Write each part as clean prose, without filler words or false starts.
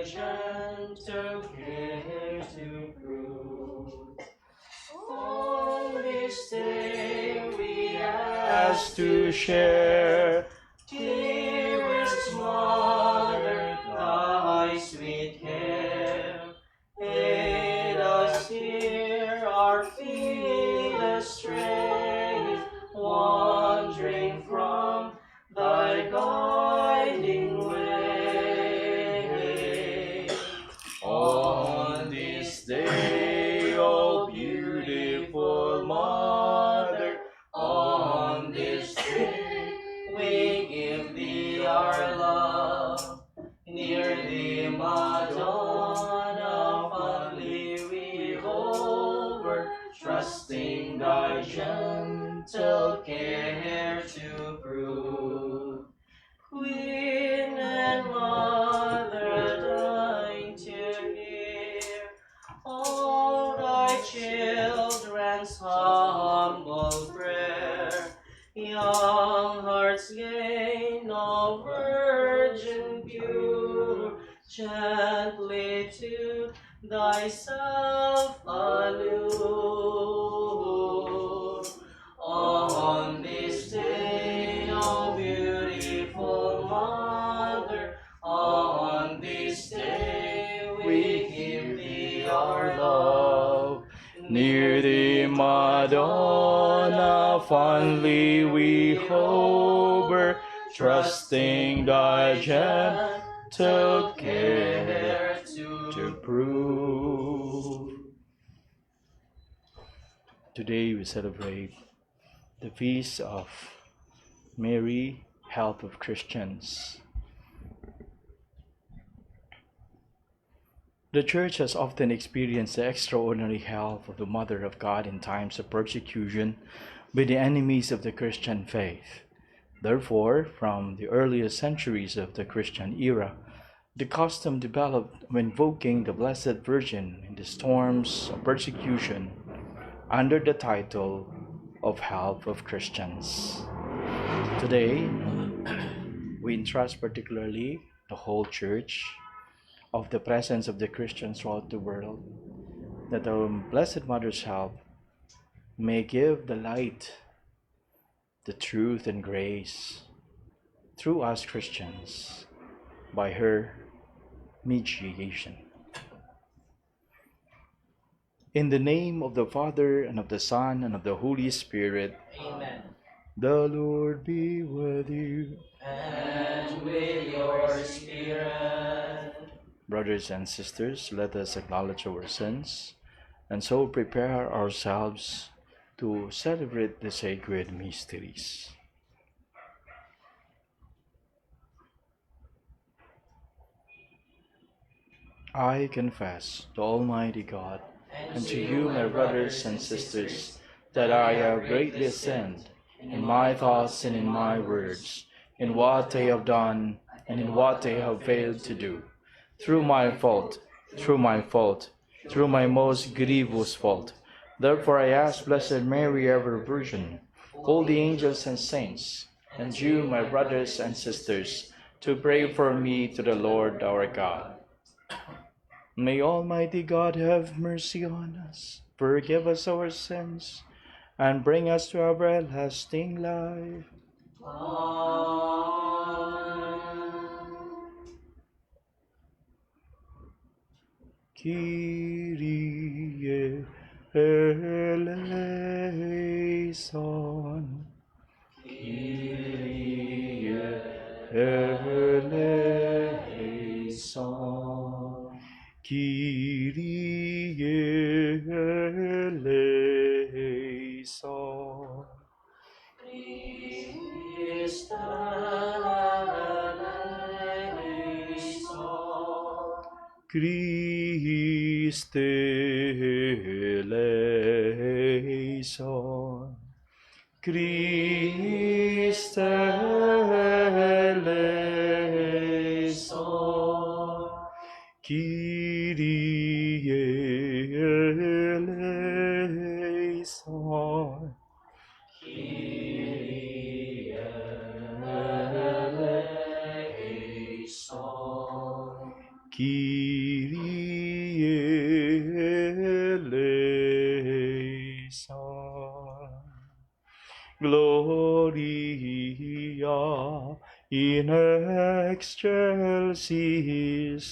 gentle care to prove. On this day we ask to share, dearest Mother, thy sweet care. Aid us here, our feet astray, wandering from thy guiding way. On this day, O beautiful Mother, on this day we give thee our love. Near thee, Madonna, fondly we hover, trusting thy gentle care to prove. Queen and Mother, dying to hear all thy children's humble prayer, young hearts gain, O Virgin pure, gently to thyself allure. On this day, O beautiful Mother, on this day we give thee our love. Near thee, Madonna, fondly we hover, trusting thy gentle care to prove. Today we celebrate the feast of Mary, Health of Christians. The Church has often experienced the extraordinary help of the Mother of God in times of persecution by the enemies of the Christian faith. Therefore, from the earliest centuries of the Christian era, the custom developed of invoking the Blessed Virgin in the storms of persecution under the title of Help of Christians. Today, we entrust particularly the whole Church of the presence of the Christians throughout the world, that our Blessed Mother's help may give the light, the truth and grace through us Christians by her mediation. In the name of the Father, and of the Son, and of the Holy Spirit. Amen. The Lord be with you. And with your spirit. Brothers and sisters, let us acknowledge our sins, and so prepare ourselves to celebrate the sacred mysteries. I confess to Almighty God and to you, my brothers and sisters, that I have greatly sinned in my thoughts and in my words, in what I have done and in what I have failed to do, through my fault, through my most grievous fault. Therefore I ask Blessed Mary, ever Virgin, all the angels and saints, and you, my brothers and sisters, to pray for me to the Lord our God. May Almighty God have mercy on us, forgive us our sins, and bring us to everlasting life. Kyrie eleison. Kyrie eleison. Kyrie eleison. Christe eleison. Christe eleison. Christe eleison. Kyrie eleison. Kyrie eleison. Kyrie in excelsis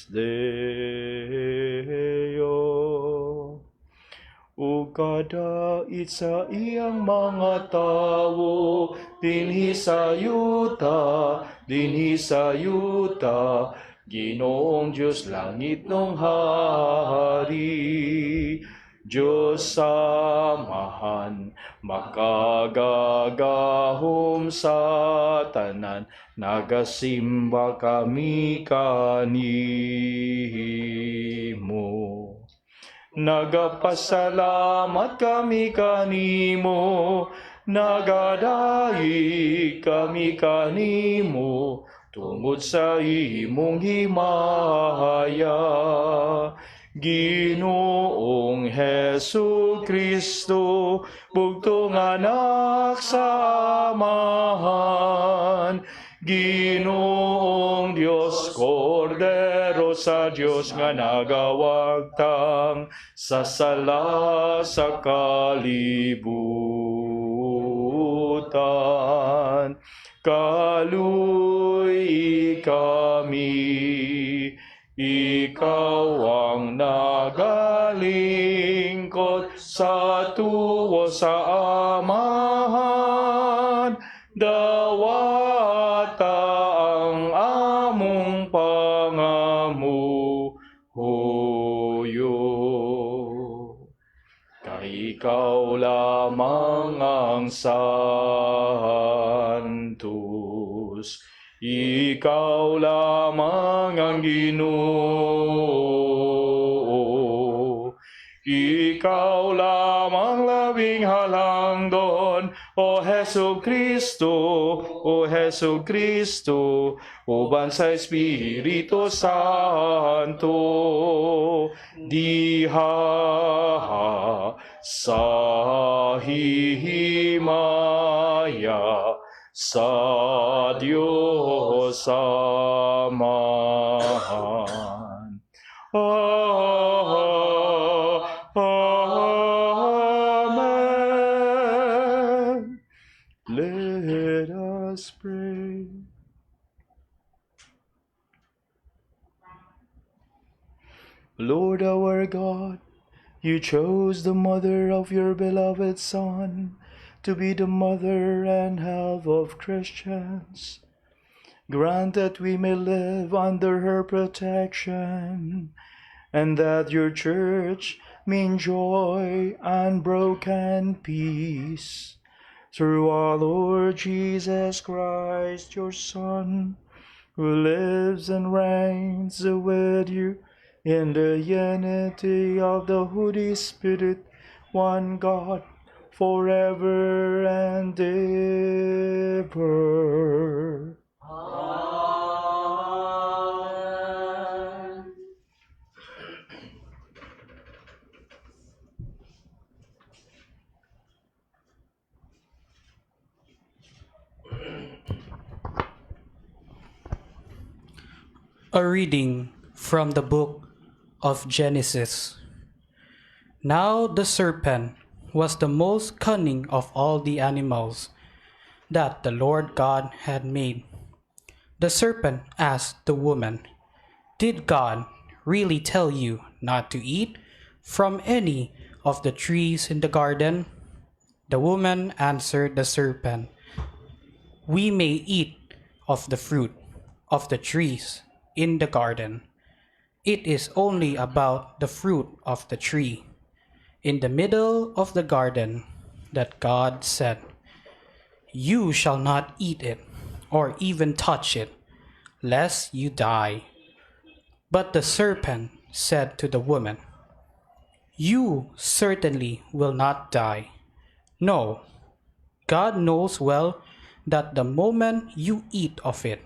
Deo. O kadait sa iyang mga tawo, dinhi sa yuta, Ginoong Diyos langit nung hari. Diyos samahan, makagagahom sa tanan, nagasimba kami kanimo. Nagapasalamat kami kanimo, nagadai kami kanimo, tungod sa imong himaya. Ginoong Hesu Kristo, bugtong anak sa amahan. Ginoong Diyos, Kordero sa Diyos nga nagawagtang sa sala sa kalibutan. Kaluy kami, ikaw ang nagalingkod sa tuwo sa amahan. Dawata ang among pangamuhuyo. Kay ikaw lamang ang santos, ikaw lamang ang Ginoo. Ikaw lamang labing halangdon, O Hesu Kristo, uban sa Espiritu Santo, diha sa hihimaya sa Diyos amahan. Amen. Let us pray. Lord our God, you chose the mother of your beloved Son to be the mother and help of Christians. Grant that we may live under her protection, and that your church may enjoy unbroken peace. Through our Lord Jesus Christ, your Son, who lives and reigns with you in the unity of the Holy Spirit, one God, forever and ever. Amen. A reading from the book of Genesis. Now the serpent was the most cunning of all the animals that the Lord God had made. The serpent asked the woman, "Did God really tell you not to eat from any of the trees in the garden?" The woman answered the serpent, "We may eat of the fruit of the trees in the garden. It is only about the fruit of the tree in the middle of the garden that God said, 'You shall not eat it or even touch it, lest you die.' But the serpent said to the woman, 'You certainly will not die. No, God knows well that the moment you eat of it,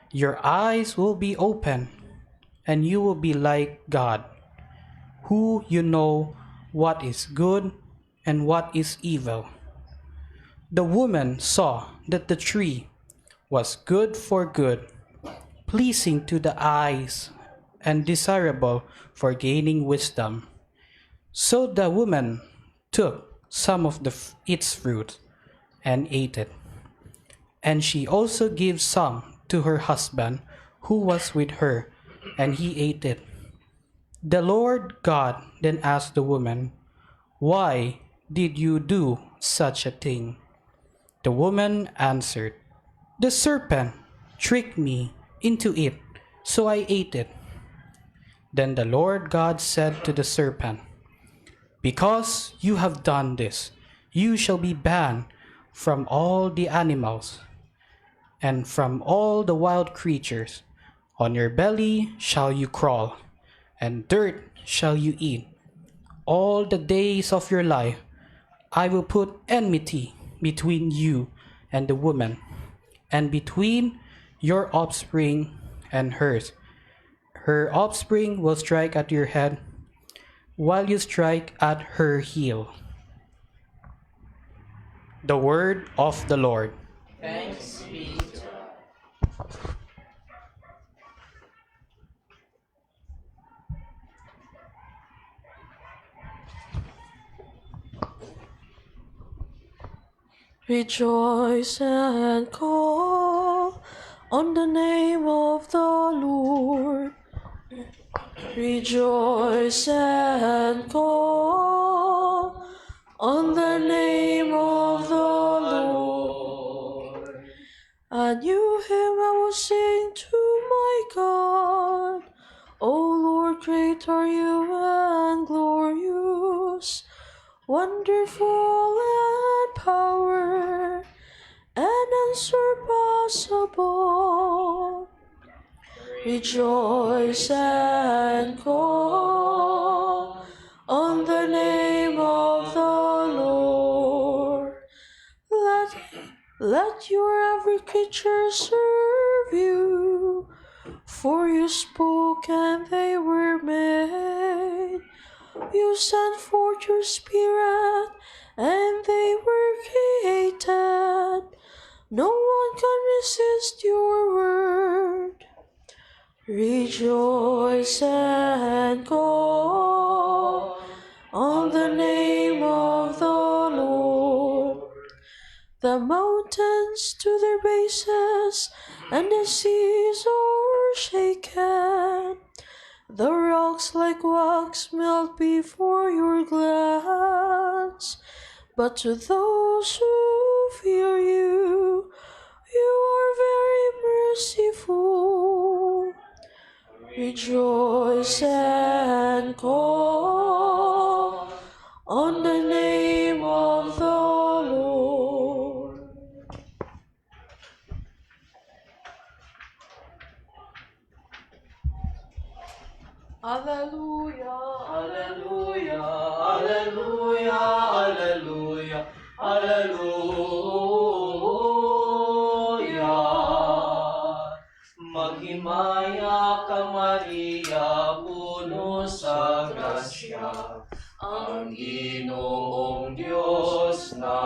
your eyes will be open, and you will be like God, who you know what is good and what is evil.' The woman saw that the tree was good for good, pleasing to the eyes, and desirable for gaining wisdom. So the woman took some of its fruit and ate it. And she also gave some to her husband who was with her, and he ate it. The Lord God then asked the woman, "Why did you do such a thing?" The woman answered, "The serpent tricked me into it, so I ate it." Then the Lord God said to the serpent, "Because you have done this, you shall be banned from all the animals and from all the wild creatures. On your belly shall you crawl, and dirt shall you eat. All the days of your life I will put enmity between you and the woman, and between your offspring and hers. Her offspring will strike at your head, while you strike at her heel." The word of the Lord. Thanks be to God. Rejoice and call on the name of the Lord. Rejoice and call on the name of the Lord. A new hymn I will sing to my God. O Lord, great are you and glorious, wonderful and power, and unsurpassable. Rejoice and call on the name of the Lord. Let your every creature serve you, for you spoke and they were made. You sent forth your spirit and they were created. No one can resist your word. Rejoice and call on the name of the Lord. The mountains to their bases and the seas are shaken. The rocks like wax melt before your glance. But to those who fear you, you are very merciful. Rejoice and call on the name of the Lord. Alleluia, alleluia, alleluia, alleluia, alleluia. Maghimaya ka Maria, puno sa grasya, ang Ginoong Diyos na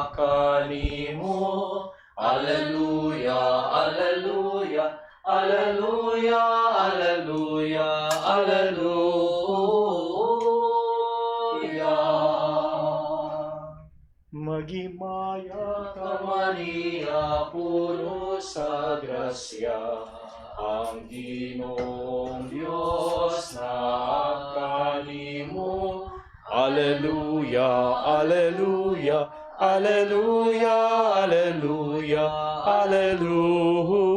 akanimo. Alleluia, alleluia, alleluia, alleluia, alleluia. Maghimaya Ka Maria, puno sa grasya, ang Ginoong Diyos na akanimo. Alleluia, alleluia, alleluia, alleluia, alleluia.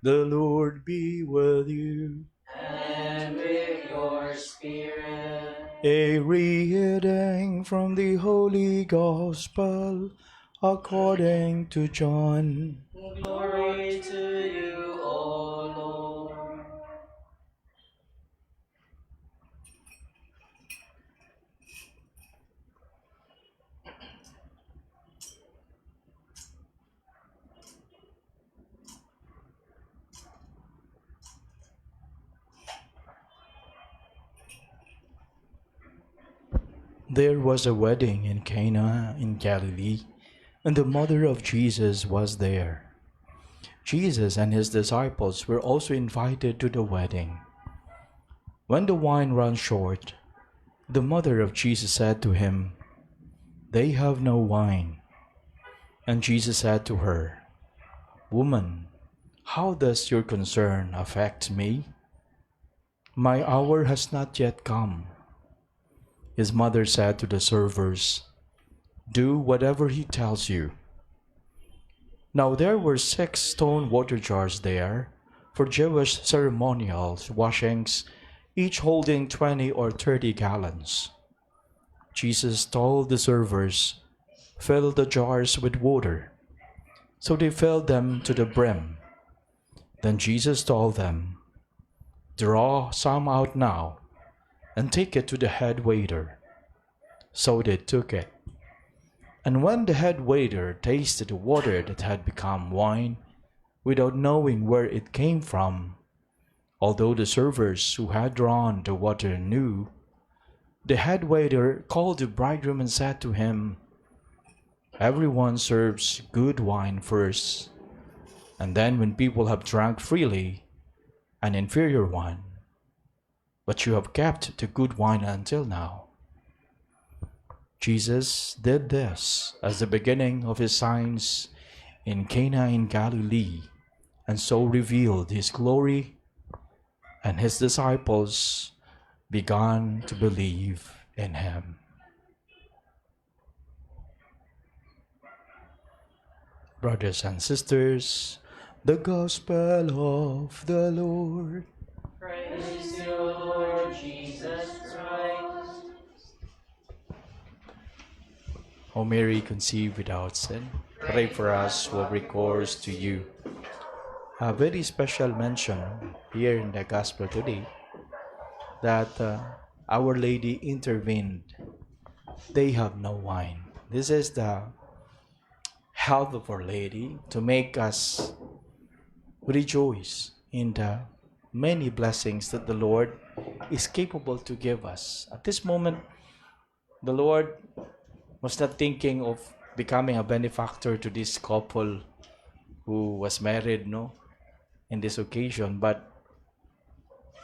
The Lord be with you. And with your spirit. A reading from the Holy Gospel according to John. Glory to you, O Lord. There was a wedding in Cana in Galilee, and the mother of Jesus was there. Jesus and his disciples were also invited to the wedding. When the wine ran short, the mother of Jesus said to him, "They have no wine." And Jesus said to her, "Woman, how does your concern affect me? My hour has not yet come." His mother said to the servers, "Do whatever he tells you." Now there were 6 stone water jars there for Jewish ceremonial washings, each holding 20 or 30 gallons. Jesus told the servers, "Fill the jars with water." So they filled them to the brim. Then Jesus told them, "Draw some out now and take it to the head waiter." So they took it. And when the head waiter tasted the water that had become wine, without knowing where it came from, although the servers who had drawn the water knew, the head waiter called the bridegroom and said to him, "Everyone serves good wine first, and then when people have drunk freely, an inferior wine. But you have kept the good wine until now." Jesus did this as the beginning of his signs in Cana in Galilee, and so revealed his glory, and his disciples began to believe in him. Brothers and sisters, the gospel of the Lord. Praise to you, Lord Jesus Christ. O Mary, conceived without sin, pray for us who have recourse to you. A very special mention here in the gospel today that Our Lady intervened. They have no wine. This is the help of Our Lady to make us rejoice in the many blessings that the Lord is capable to give us. At this moment, the Lord was not thinking of becoming a benefactor to this couple who was married, in this occasion, but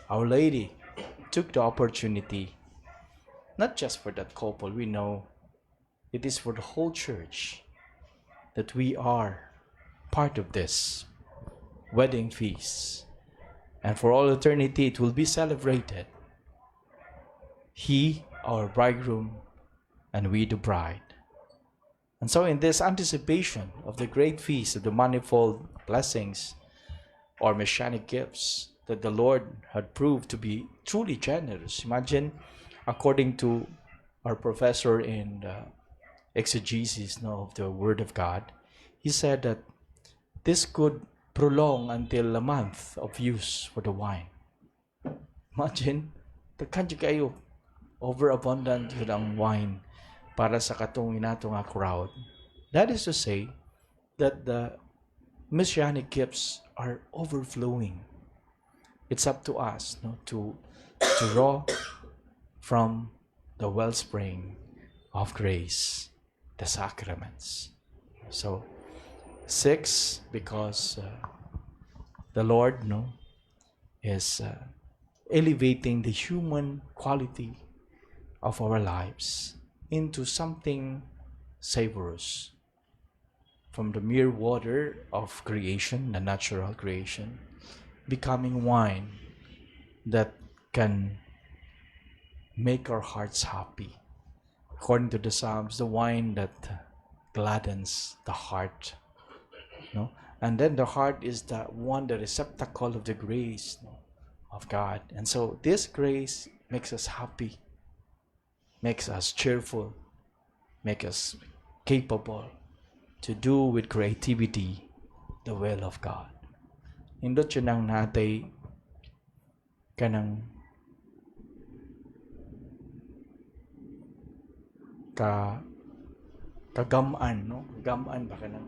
Our Lady took the opportunity, not just for that couple. We know it is for the whole church that we are part of this wedding feast, and for all eternity it will be celebrated. He, our bridegroom, and we, the bride. And so in this anticipation of the great feast of the manifold blessings or messianic gifts that the Lord had proved to be truly generous. Imagine, according to our professor in exegesis of the Word of God, he said that this could prolong until a month of use for the wine. Imagine, kanji kayo, overabundant yun ang wine para sa katong inato nga crowd. That is to say that the messianic gifts are overflowing. It's up to us to draw from the wellspring of grace, the sacraments. So 6, because the Lord is elevating the human quality of our lives into something savorous, from the mere water of creation, the natural creation, becoming wine that can make our hearts happy. According to the Psalms, the wine that gladdens the heart. And then the heart is the receptacle of the grace of God. And so this grace makes us happy, makes us cheerful, makes us capable to do with creativity the will of God. Indot yun ang natay kanang kagamaan, gamaan ba kanang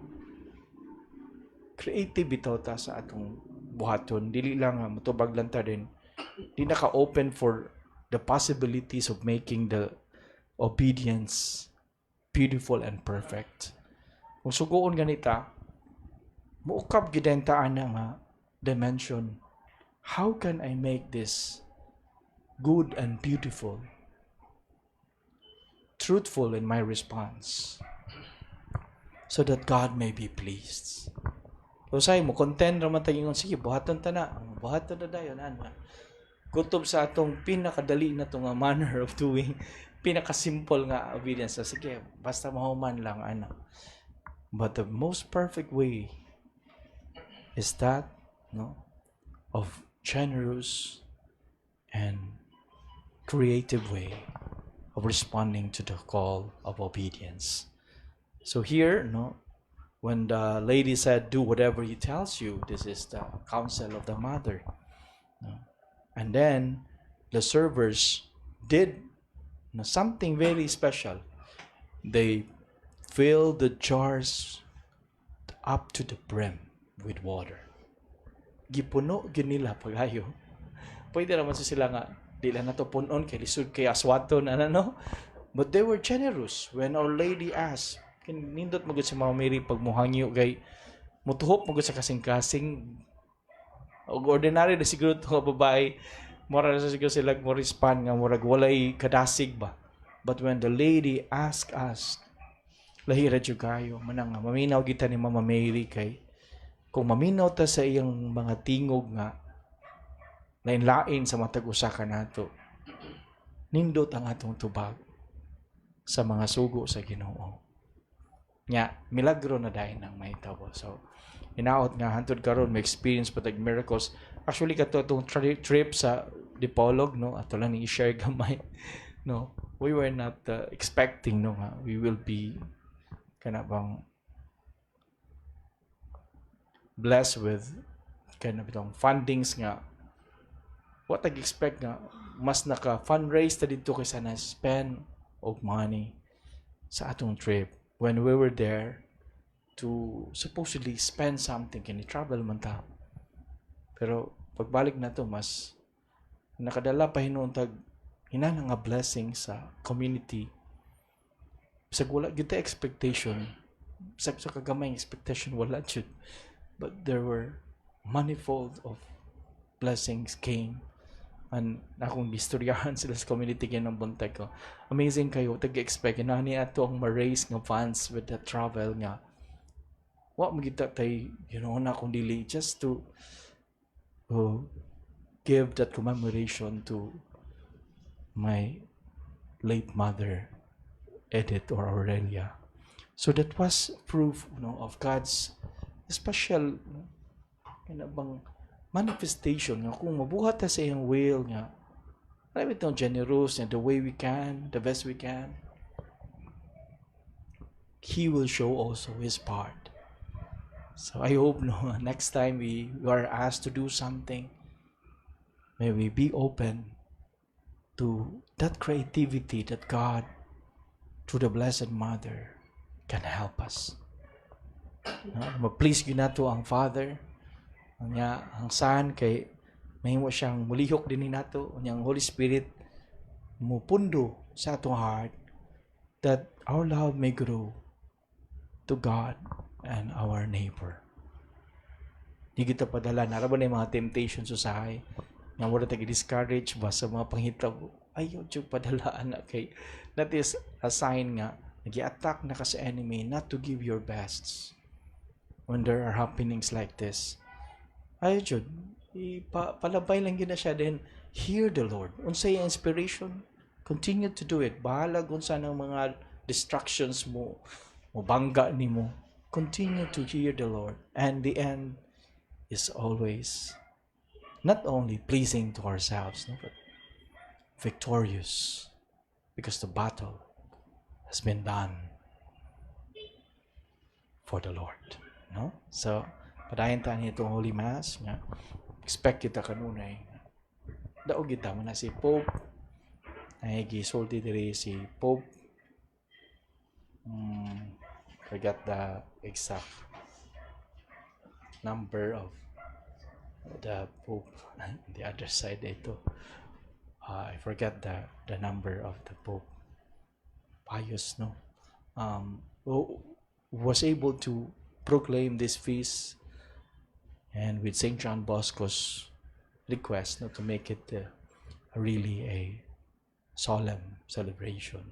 creative ito ta sa atong buhaton. Dili lang matubag lang ta din. Di naka-open for the possibilities of making the obedience beautiful and perfect. Kung sugoon ganita, muukab gidentaan nga dimension. How can I make this good and beautiful truthful in my response so that God may be pleased. So say mo, content raman tayo yung sige, buhaton ta na. Buhaton na dayon, ano. Kutob sa atong pinakadali na itong manner of doing, pinakasimple nga obedience. So, sige, basta mahuman lang, ano. But the most perfect way is that, no, of generous and creative way of responding to the call of obedience. So here, no, when the lady said, do whatever he tells you, this is the counsel of the mother. No? And then the servers did something very special. They filled the jars up to the brim with water. Gipuno ginila pagayo. Pwede naman sila nga, di lang na to punon, kay lisod, kay aswaton, ano. But they were generous when Our Lady asked, nindot magud si Mama Mary pag muhangyo kay mutuhop magud sa kasing-kasing og ordinary na siguro to nga babae mura na siguro sila mo respond nga murag walay kadasig ba. But when the lady asked us, lahira jud kayo manang nga maminaw kita ni Mama Mary kay kung maminaw ta sa iyang mga tingog nga lain-lain sa matag usa ka nato, nindot ang atong tubag sa mga sugo sa Ginoo. Nya milagro na dayon ang mahitabo. So inaot nga hantod karon may experience patag miracles. Actually kato tong trip sa Dipolog, no, ato lang ni share gamay, no, we were not expecting, no, nga we will be kana bang blessed with kind of itong fundings nga what I expect nga mas naka fundraise ta dito kaysa na spend of money sa atong trip. When we were there to supposedly spend something, kini travel man ta. Pero pagbalik na to, mas nakadala pa hinuntag hinana nga blessing sa community. Sa wala gita expectation, sa kagamay expectation wala jud. But there were manifold of blessings came. And akong istoryahan sila sa community kaya ng buntag ko. Amazing kayo, tag-expect na ni ato ang ma-raise nga funds with the travel nga. Wa magita tay, na akong dili just to give that commemoration to my late mother, Edith or Aurelia. So that was proof, of God's special bang manifestation nga kung mabuhat ta sa iyang will nga alam itong generous and the way we can, the best we can, He will show also His part. So I hope next time we are asked to do something, may we be open to that creativity that God through the Blessed Mother can help us. Ma-please yun nato ang Father, ang Son, kay mahimo siyang mulihok din nato, ang Holy Spirit mupundo sa atong heart that our love may grow to God and our neighbor. Di kita padala, naraban na yung mga temptations usahay, nga wala tayo discourage ba sa mga panghitaw, ayaw diyog padalaan na kay, that is a sign nga, nag-i-attack na ka sa enemy not to give your best when there are happenings like this. Ayaw diyog, palabay lang yun na siya, then hear the Lord. Unsay inspiration, continue to do it. Bahala kung saan ang mga distractions mo, bangga ni mo. Continue to hear the Lord. And the end is always not only pleasing to ourselves, but victorious, because the battle has been done for the Lord. No? So, padayon tayo itong Holy Mass. Nga, expect kita kanunay. Daog kita mo na si Pope. Ay, gisulti diri si Pope. Forgot the exact number of the Pope. The other side ito. I forgot the number of the Pope. Pius, no? Was able to proclaim this feast, and with St. John Bosco's request to make it really a solemn celebration.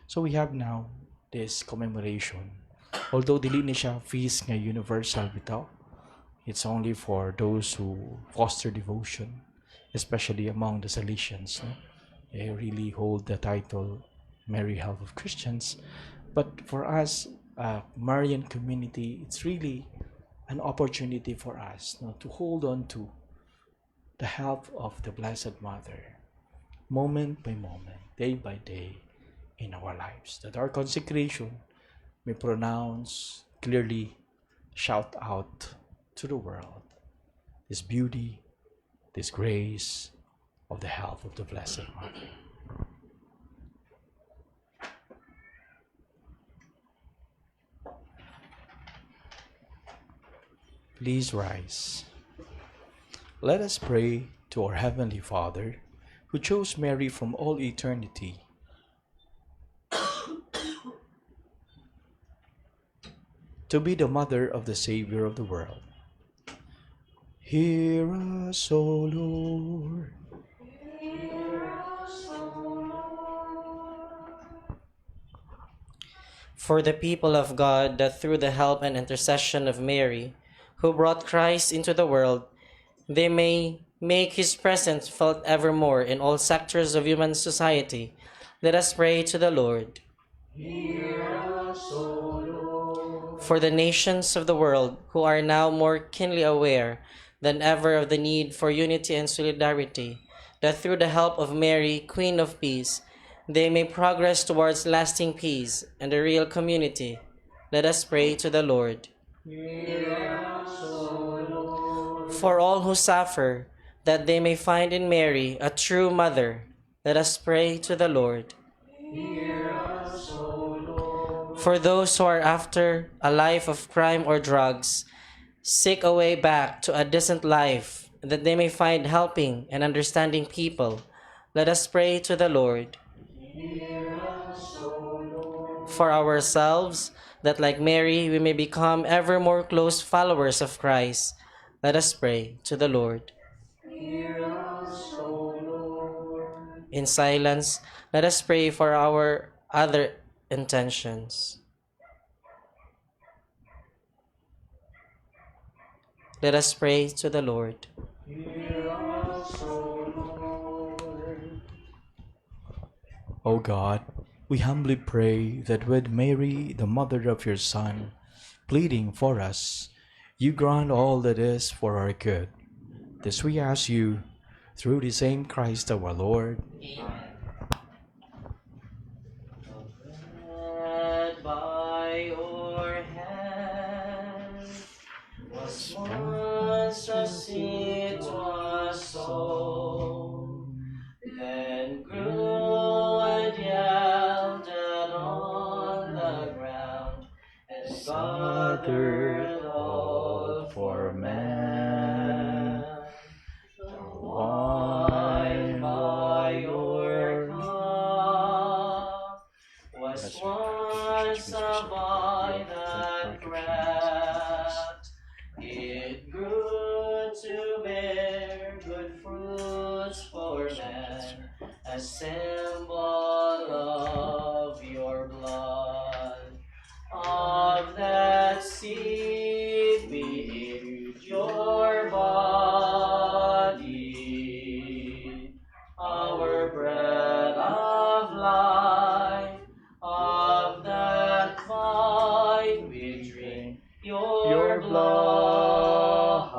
So we have now this commemoration. Although dili ni siya feast nga universal bitaw, it's only for those who foster devotion, especially among the Salesians. No? They really hold the title Merry Health of Christians. But for us, Marian community, it's really an opportunity for us, no, to hold on to the health of the Blessed Mother, moment by moment, day by day in our lives. That our consecration may pronounce, clearly shout out to the world this beauty, this grace of the health of the Blessed Mother. Please rise. Let us pray to our Heavenly Father, who chose Mary from all eternity to be the mother of the Savior of the world. Hear us, O Lord. For the people of God, that through the help and intercession of Mary, who brought Christ into the world, they may make his presence felt evermore in all sectors of human society, let us pray to the Lord. Hear us, O Lord. For the nations of the world, who are now more keenly aware than ever of the need for unity and solidarity, that through the help of Mary, Queen of Peace, they may progress towards lasting peace and a real community, let us pray to the Lord. Hear us, O Lord. For all who suffer, that they may find in Mary a true mother, let us pray to the Lord. Hear us, O Lord. For those who are after a life of crime or drugs, seek a way back to a decent life, that they may find helping and understanding people, let us pray to the Lord. Hear us, O Lord. For ourselves, that like Mary we may become ever more close followers of Christ, let us pray to the Lord. Hear us, O Lord. In silence, let us pray for our other intentions. Let us pray to the Lord. Hear us, O Lord. O God, we humbly pray that with Mary, the mother of your Son, pleading for us, you grant all that is for our good. This we ask you, through the same Christ our Lord. Amen. Led by your hand was once a seed was sown, then grew and yielded on the ground, and gathered all for man. Wine by your cup was once a vine that crept. It grew to bear good fruits for man, a symbol of your blood. Of that seed we eat your body, our bread of life. Of that vine we drink your blood,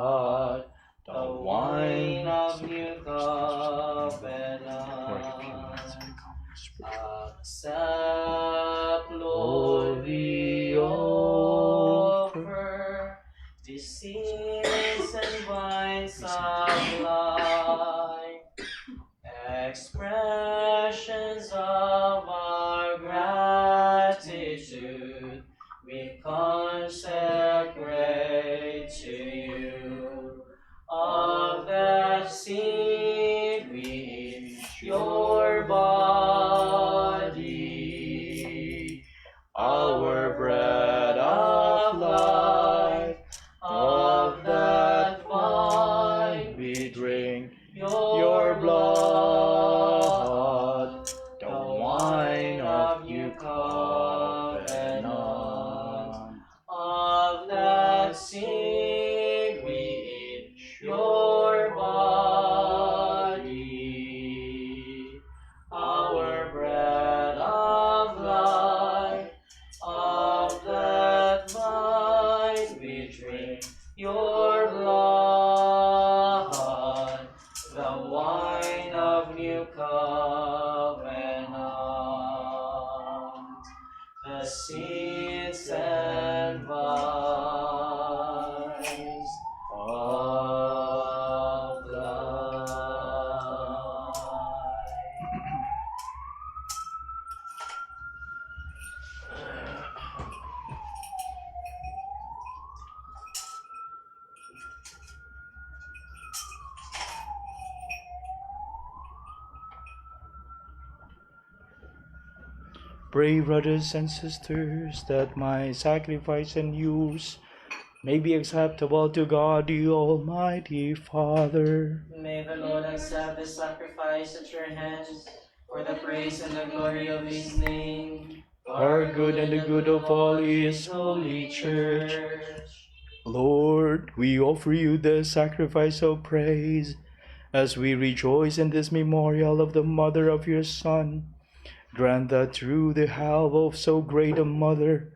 the wine of new covenant. Accept, Lord, we offer these seeds and vines of life, expressions of our gratitude. We consecrate seed we eat, your body, our bread of life, of that vine we drink, your blood, the wine of new covenant, the seeds and vines of life. Pray, brothers and sisters, that my sacrifice and yours may be acceptable to God, the Almighty Father. May the Lord accept the sacrifice at your hands for the praise and the glory of his name, Our good and the good of all his holy church. Lord, we offer you the sacrifice of praise as we rejoice in this memorial of the mother of your Son. Grant that through the help of so great a mother,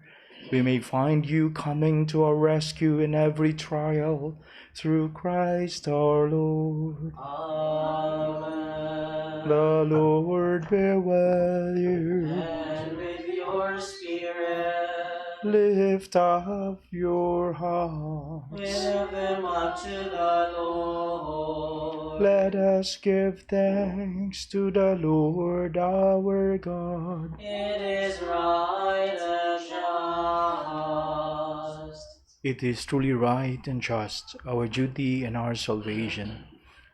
we may find you coming to our rescue in every trial, through Christ our Lord. Amen. The Lord be with you. And with your spirit, Lift up your hearts. we lift them up to the Lord. Let us give thanks to the Lord our God. It is right and just. It is truly right and just, our duty and our salvation,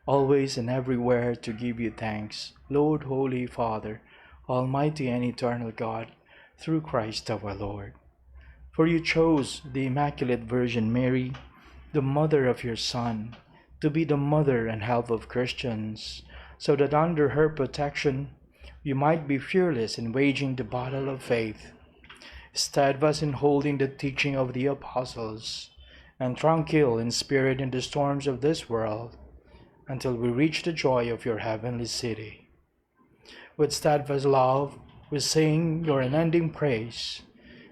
always and everywhere to give you thanks, Lord, Holy Father, Almighty and eternal God, through Christ our Lord. For you chose the Immaculate Virgin Mary, the mother of your Son, to be the mother and help of Christians, so that under her protection you might be fearless in waging the battle of faith, steadfast in holding the teaching of the apostles, and tranquil in spirit in the storms of this world, until we reach the joy of your heavenly city. With steadfast love, we sing your unending praise.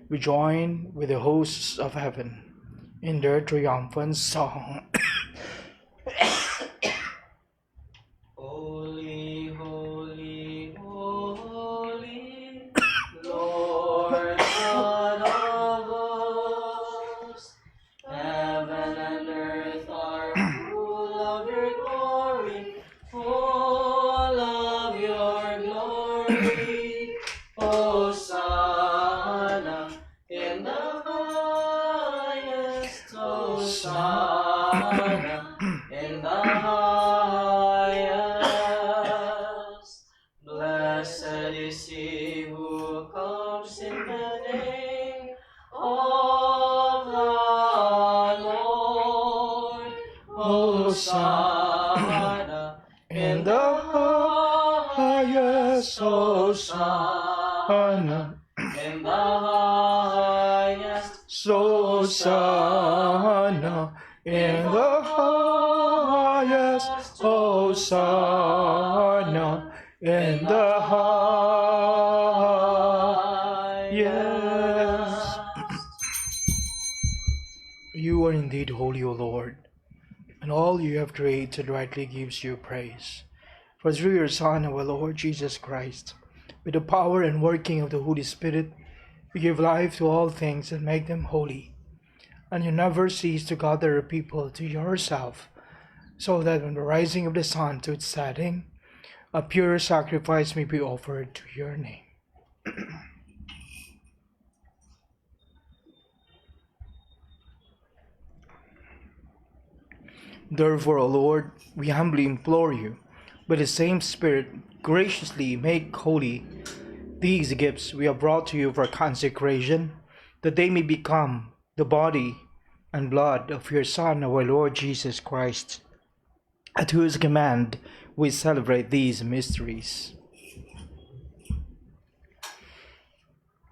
We join with the hosts of heaven in their triumphant song. Holy, holy, holy, Lord God of hosts, heaven and earth are full of your glory, full of your glory. Hosanna in the highest, Hosanna in the highest. Blessed is he who comes in the name of the Lord. Hosanna in the highest, Hosanna in the highest, Hosanna in the highest, Hosanna in the highest. You are indeed holy, O Lord, and all you have created rightly gives you praise. For through your Son, our Lord Jesus Christ, with the power and working of the Holy Spirit, you give life to all things and make them holy. And you never cease to gather a people to yourself, so that on the rising of the sun to its setting, a pure sacrifice may be offered to your name. Therefore, O Lord, we humbly implore you, by the same Spirit, graciously make holy these gifts we have brought to you for consecration, that they may become the body and blood of your Son, our Lord Jesus Christ, at whose command we celebrate these mysteries.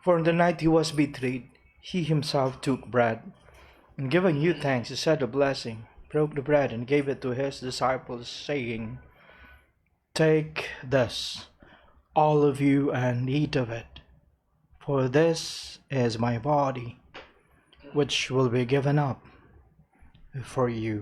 For on the night he was betrayed, he himself took bread, And giving you thanks, he said a blessing, broke the bread, and gave it to his disciples, saying, "Take this, all of you, and eat of it, for this is my body, which will be given up for you."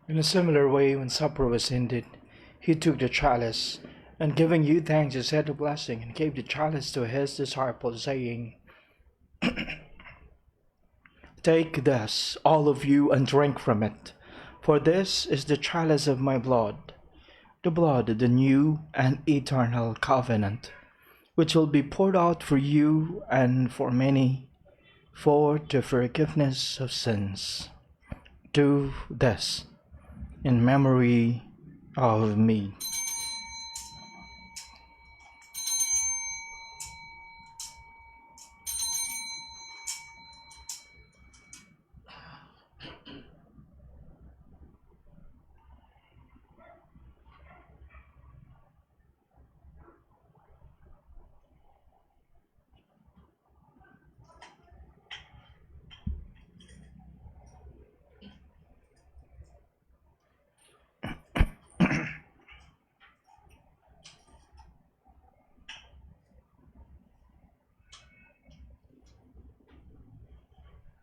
In a similar way, when supper was ended, he took the chalice, and giving you thanks, he said a blessing, and gave the chalice to his disciples, saying, "Take this, all of you, and drink from it, for this is the chalice of my blood, the blood of the new and eternal covenant, which will be poured out for you and for many for the forgiveness of sins. Do this in memory of me."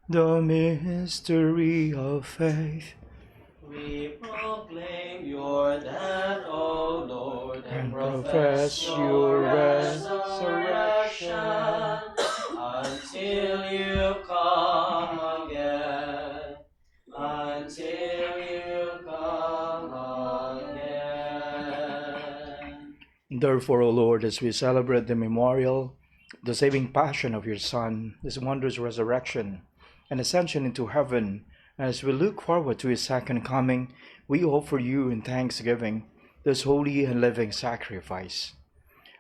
The mystery of faith. We proclaim your death, O Lord, and Profess your resurrection until you come again. Until you come again. Therefore, O Lord, as we celebrate the memorial, the saving passion of your Son, his wondrous resurrection and ascension into heaven, and as we look forward to his second coming, we offer you in thanksgiving this holy and living sacrifice.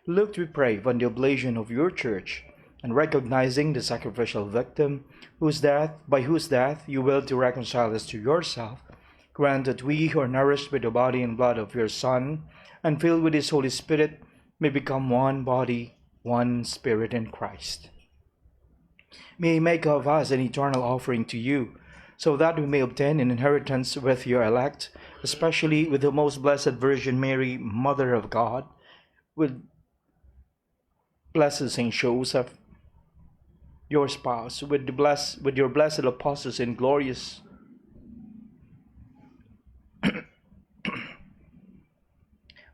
Look, we pray, on the oblation of your church, and recognizing the sacrificial victim, by whose death you will to reconcile us to yourself, grant that we who are nourished by the body and blood of your Son, and filled with his Holy Spirit, may become one body, one spirit in Christ. May he make of us an eternal offering to you, so that we may obtain an inheritance with your elect, especially with the most blessed Virgin Mary, Mother of God, with blessed Saint Joseph, your spouse, with your blessed apostles and glorious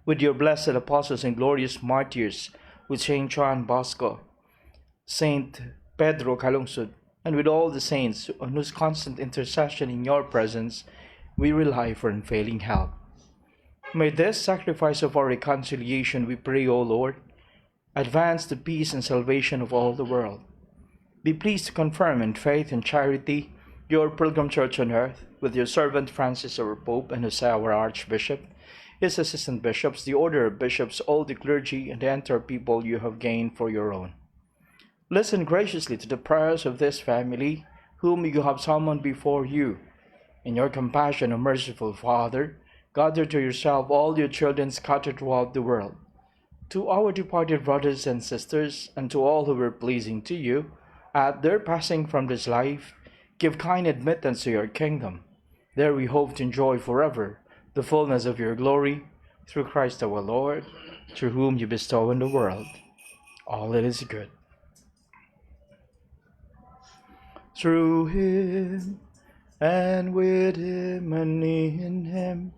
with your blessed apostles and glorious martyrs, with Saint John Bosco, Saint Pedro Calungsod, and with all the saints on whose constant intercession in your presence we rely for unfailing help. May this sacrifice of our reconciliation, we pray, O Lord, advance the peace and salvation of all the world. Be pleased to confirm in faith and charity your pilgrim church on earth, with your servant Francis our Pope and Jose our Archbishop, his assistant bishops, the order of bishops, all the clergy, and the entire people you have gained for your own. Listen graciously to the prayers of this family, whom you have summoned before you. In your compassion, O merciful Father, gather to yourself all your children scattered throughout the world. To our departed brothers and sisters, and to all who were pleasing to you, at their passing from this life, give kind admittance to your kingdom. There we hope to enjoy forever the fullness of your glory, through Christ our Lord, through whom you bestow on the world all that is good. Through him, and with him, and in him,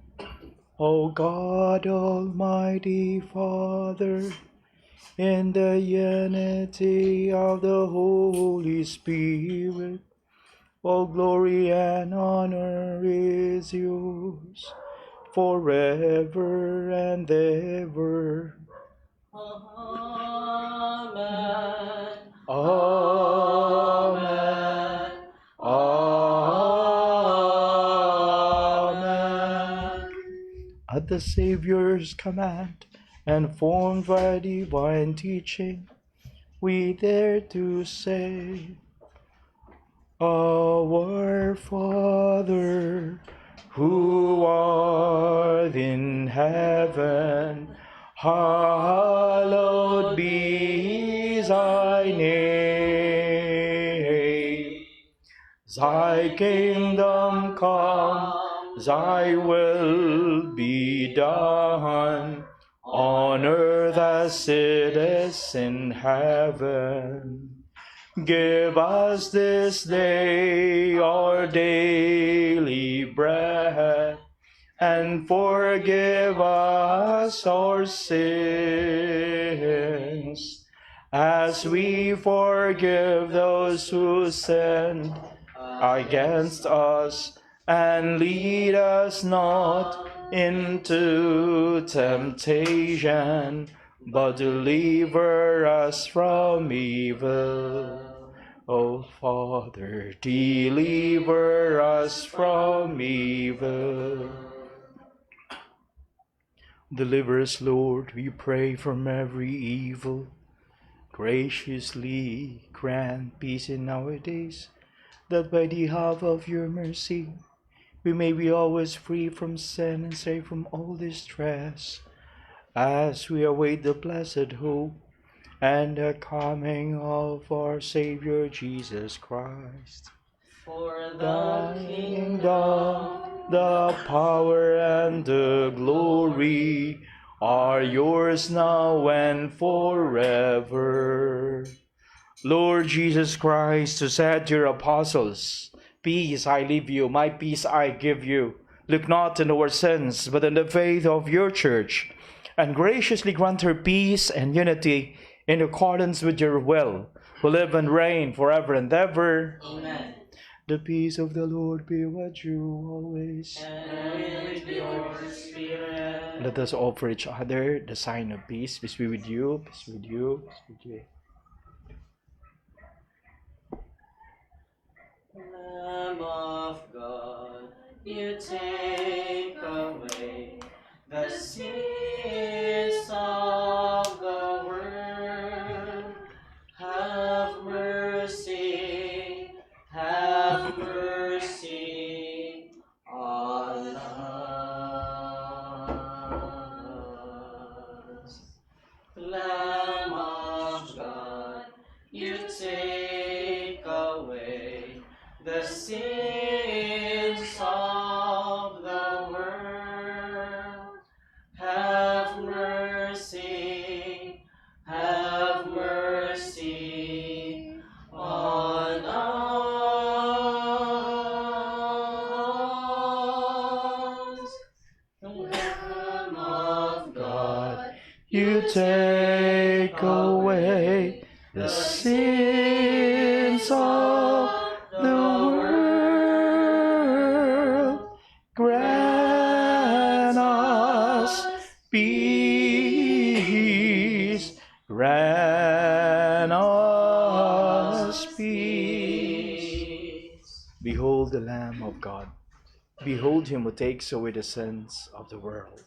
O God, Almighty Father, in the unity of the Holy Spirit, All glory and honor is yours, forever and ever. Amen. Amen. Amen. At the Savior's command, and formed by divine teaching, we dare to say, Our Father, who art in heaven, hallowed be thy name. Thy kingdom come, thy will be done, on earth as it is in heaven. Give us this day our daily bread, and forgive us our sins, as we forgive those who sin against us. And lead us not into temptation, but deliver us from evil. O Father, deliver us from evil. Deliver us, Lord, we pray, from every evil. Graciously grant peace in our days, that by the help of your mercy we may be always free from sin and safe from all distress, as we await the blessed hope and the coming of our Savior Jesus Christ. For The the kingdom, the power, and the glory are yours now and forever. Lord Jesus Christ, who said to your apostles, Peace I leave you, my peace I give you. Look not on our sins, but on the faith of your church, and graciously grant her peace and unity in accordance with your will, who live and reign forever and ever. Amen. The peace of the Lord be with you always. And with your spirit. Let us offer each other the sign of peace. Peace be with you, peace be with you, peace be with you. Lamb of God, you take away the sins of the world. Have mercy on us. Lamb of God, you take away the sins of the world. Have mercy on us. Lamb of God, You take away the sins of the world. Grant us peace. Grant us peace. Behold the Lamb of God. Behold him who takes away the sins of the world.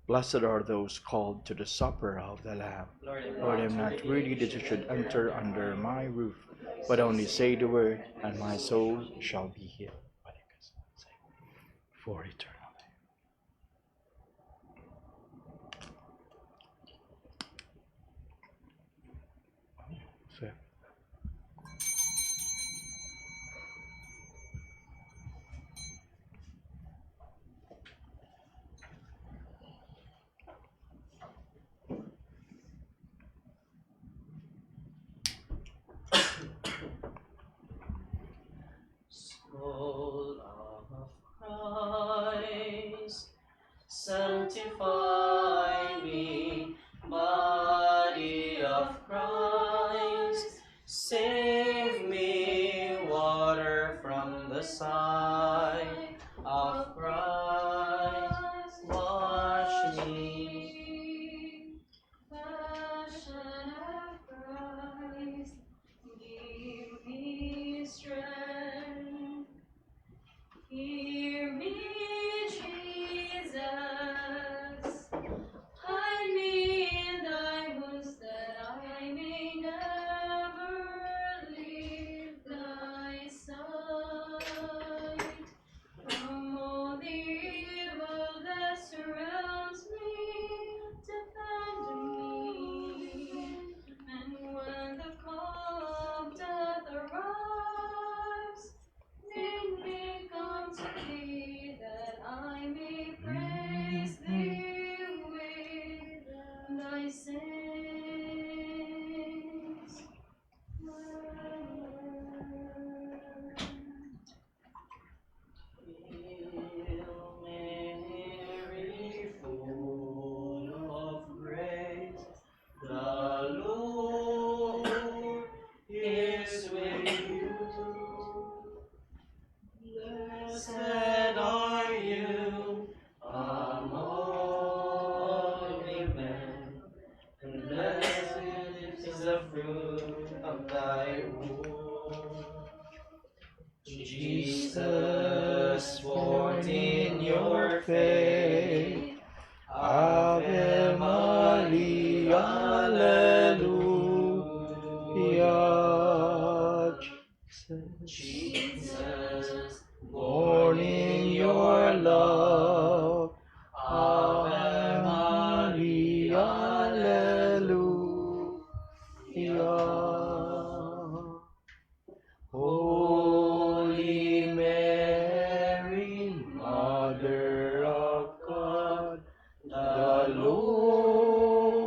Blessed are those called to the supper of the Lamb. Lord, I am not worthy that you should enter under my roof, but only say the word, and my soul shall be healed. For eternal. Soul of Christ. the sight of Christ, wash me. Passion of Christ, give me strength. Hear me, Jesus. Hide me in thy wounds that I may never leave thy sight. From all the evil that surrounds me, defend me. And when the call of death arrives, bid me come to thee, that I may praise thee with thy saints. Hail Mary, full of grace, the Lord is with you. Blessed are you among women, and blessed is the fruit of thy womb. Jesus, born in your faith, Ave Maria, Alleluia. Jesus, born in your love, Ave Maria, Alleluia. Holy Mary, Mother of God, the Lord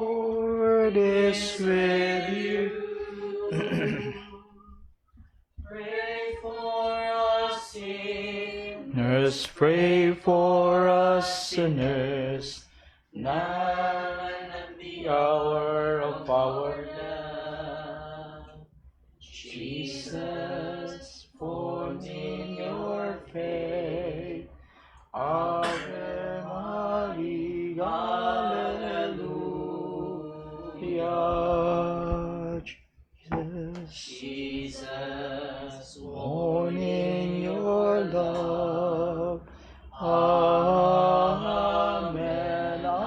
is with you. Pray for us sinners, pray for us sinners, now and at the hour of our death. Jesus, born in your faith, Ave Maria, Alleluia. Jesus, born in your love, Amen, Alleluia.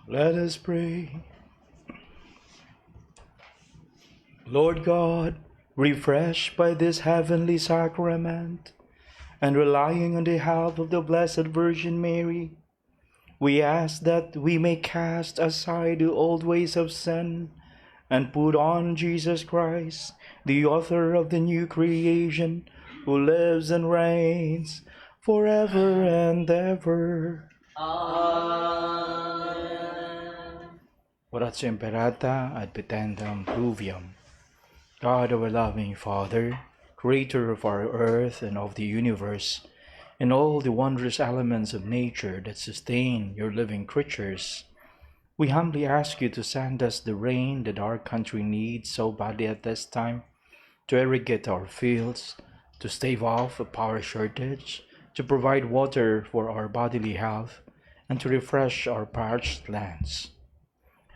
Let us pray. Lord God, refreshed by this heavenly sacrament and relying on the help of the Blessed Virgin Mary, we ask that we may cast aside the old ways of sin and put on Jesus Christ, the author of the new creation, who lives and reigns forever and ever. Amen. Orat imperata ad petendam pluvium. God, our loving Father, creator of our earth and of the universe, and all the wondrous elements of nature that sustain your living creatures, we humbly ask you to send us the rain that our country needs so badly at this time, to irrigate our fields, to stave off a power shortage, to provide water for our bodily health, and to refresh our parched lands.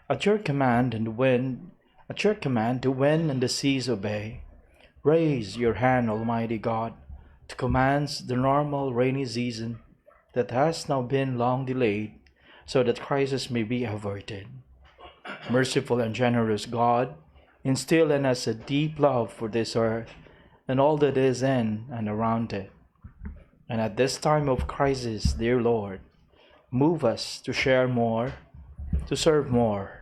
At your command, the wind and the seas obey. Raise your hand, Almighty God, to commence the normal rainy season that has now been long delayed, so that crisis may be averted. Merciful and generous God, instill in us a deep love for this earth and all that is in and around it. And at this time of crisis, dear Lord, move us to share more, to serve more,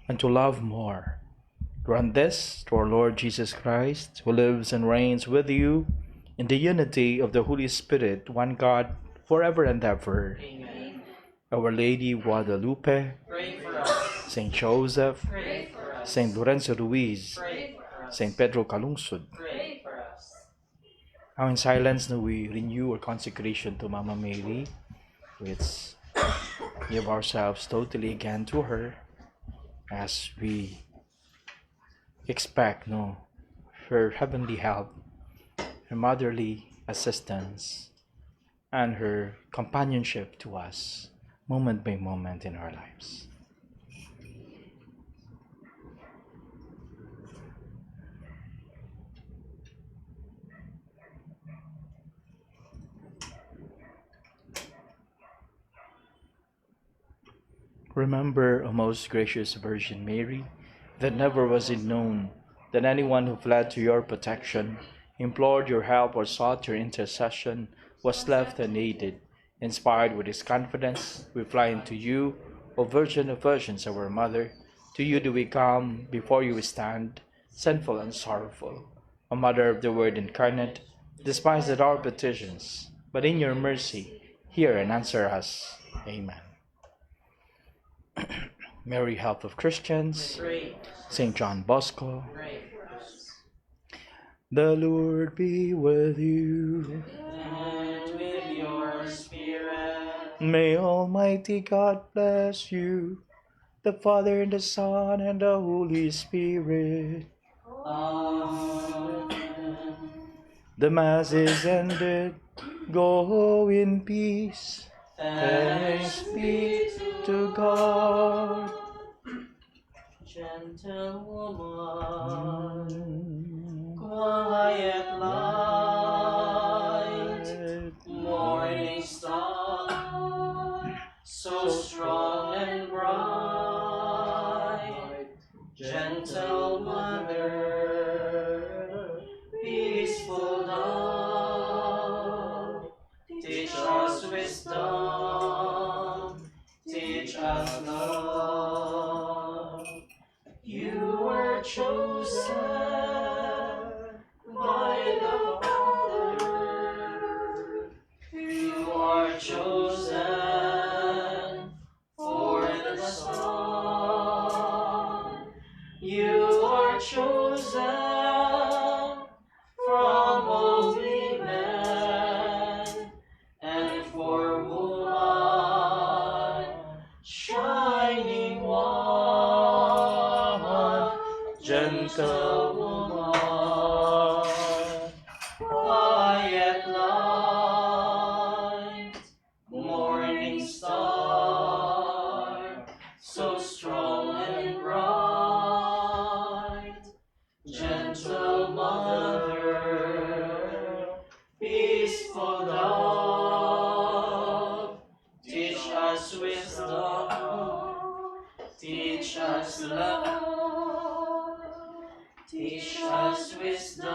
and to love more. Grant this to our Lord Jesus Christ, who lives and reigns with you in the unity of the Holy Spirit, one God, forever and ever. Amen. Our Lady Guadalupe, Pray for us. Saint Joseph, Pray for us. Saint Lorenzo Ruiz, Pray for us. Saint Pedro Calungsod. Pray for us. Now in silence, now we renew our consecration to Mama Mary. Let's give ourselves totally again to her as we expect her heavenly help, her motherly assistance, and her companionship to us moment by moment in our lives. Remember, O most gracious Virgin Mary, that never was it known that anyone who fled to your protection, implored your help, or sought your intercession was left unaided. Inspired with this confidence, we fly unto you, O Virgin of Virgins, our Mother. To you do we come, before you we stand, sinful and sorrowful. O Mother of the Word incarnate, despise not our petitions, but in your mercy, hear and answer us. Amen. Mary, help of Christians, Pray. Saint John Bosco, Pray for us. the Lord be with you. And with your spirit. May Almighty God bless you, the Father and the Son and the Holy Spirit. Amen. The Mass is ended. Go in peace. Thanks be to God. Gentle woman, quiet light, morning star, so strong and bright. Gentle mother, peaceful dove, teach us wisdom, teach us love. You were chosen by the Father. You are chosen for the Son. You are chosen from all men, and for woman, shining one, gentle woman, quiet light, morning star, so strong and bright. Gentle mother, peaceful dove, teach us wisdom, teach us love, teach us wisdom,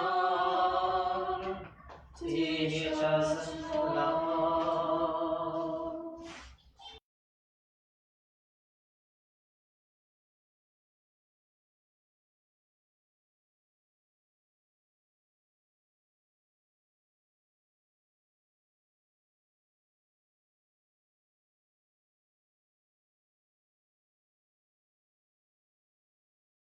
teach us